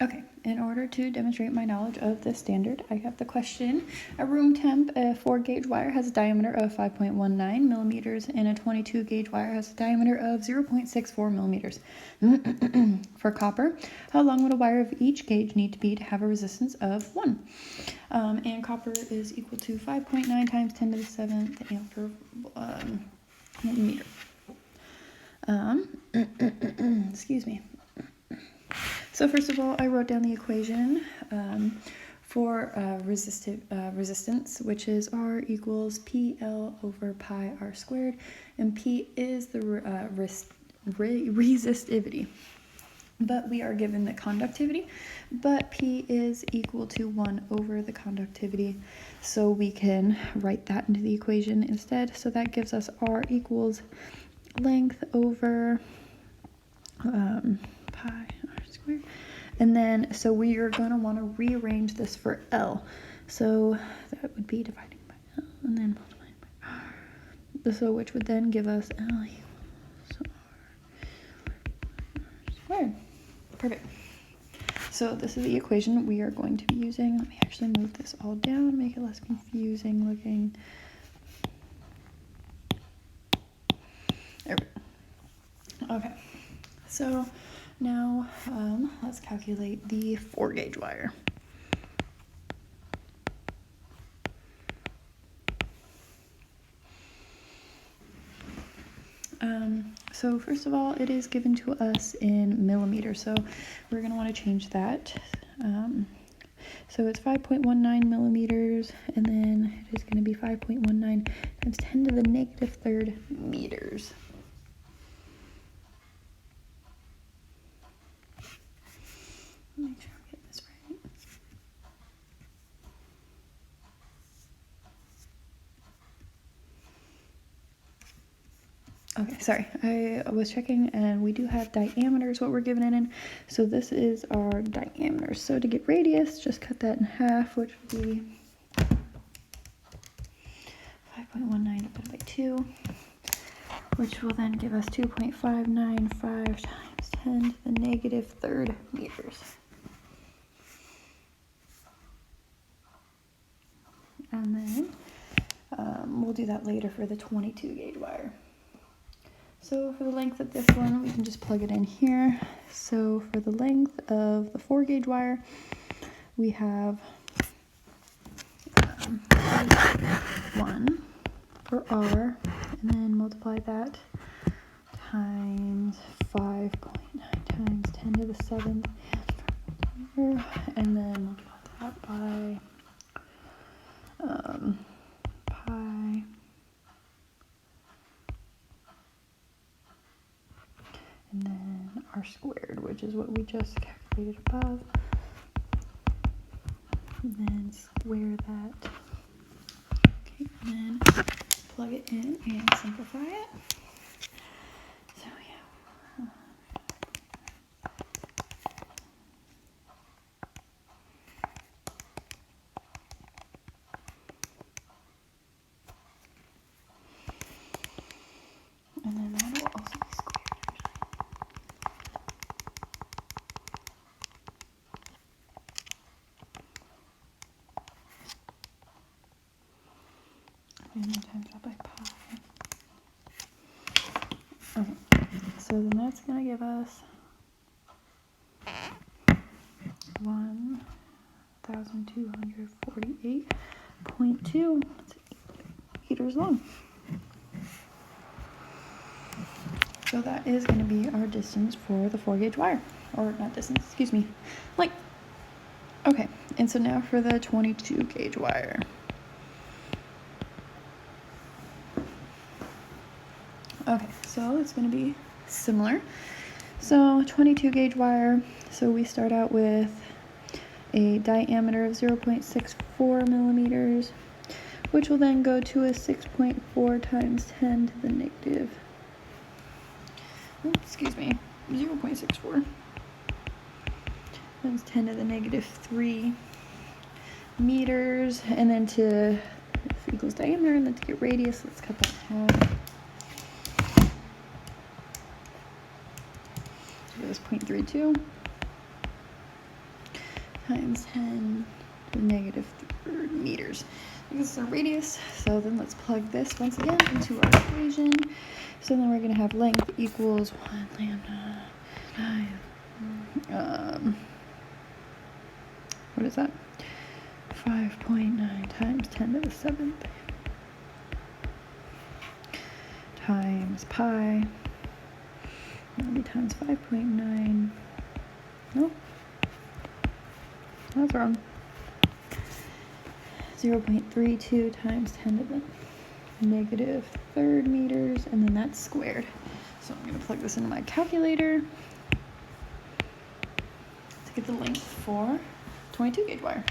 Okay, in order to demonstrate my knowledge of this standard, I have the question. A room temp 4-gauge wire has a diameter of 5.19 millimeters and a 22-gauge wire has a diameter of 0.64 millimeters. For copper, how long would a wire of each gauge need to be to have a resistance of 1? And copper is equal to 5.9 times 10 to the 7th amp per meter. Excuse me. So first of all, I wrote down the equation for resistance, which is R equals PL over pi R squared, and P is the resistivity. But we are given the conductivity, but P is equal to 1 over the conductivity, so we can write that into the equation instead. So that gives us R equals length over pi R squared. And then, so we are going to want to rearrange this for L. So that would be dividing by L and then multiplying by R. So which would then give us L equals R squared. Perfect. So this is the equation we are going to be using. Let me actually move this all down, make it less confusing looking. There we go. Okay. So now let's calculate the 4-gauge wire. So first of all, it is given to us in millimeters, so we're going to want to change that. So it's 5.19 millimeters, and then it is going to be 5.19 times 10 to the negative third meters. Make sure I'm getting this right. Okay, sorry, I was checking and we do have diameters, what we're given it in. So this is our diameter. So to get radius, just cut that in half, which would be 5.19 divided by 2, which will then give us 2.595 times 10 to the negative third meters. And then we'll do that later for the 22-gauge wire. So for the length of this one, we can just plug it in here. So for the length of the 4-gauge wire, we have 1 for R, and then multiply that times 5.9 times 10 to the 7th, and then multiply that by pi, and then R squared, which is what we just calculated above, and then square that, okay, and then plug it in and simplify it. So yeah. And then that will also be squared. And then times that by pi. Okay, so then that's going to give us 1,248.2 meters long. So that is going to be our distance for the 4-gauge wire. Or not distance, excuse me, length. Okay, and so now for the 22-gauge wire. Okay, so it's going to be similar. So 22-gauge wire, so we start out with a diameter of 0.64 millimeters, which will then go to a 6.4 times 10 to the negative, 0.64. That's 10 to the negative 3 meters, and then to equals diameter, and then to get radius, let's cut that in half. So that's 0.32. times 10 to the negative 3rd meters. This is a radius, so then let's plug this once again into our equation. So then we're going to have length equals 1 lambda times, what is that? 5.9 times 10 to the 7th times pi. That'll be times 5.9. Nope. That's wrong. 0.32 times 10 to the negative 3rd meters, and then that's squared. So I'm going to plug this into my calculator to get the length for 22 gauge wire.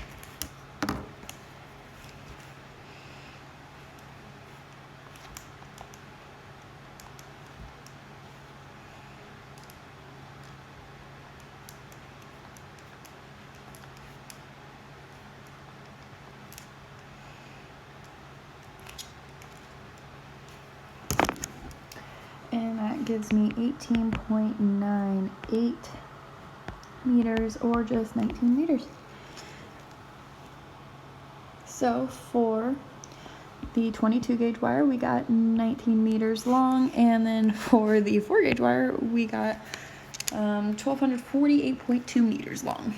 And that gives me 18.98 meters, or just 19 meters. So for the 22 gauge wire, we got 19 meters long, and then for the 4 gauge wire, we got 1248.2 meters long.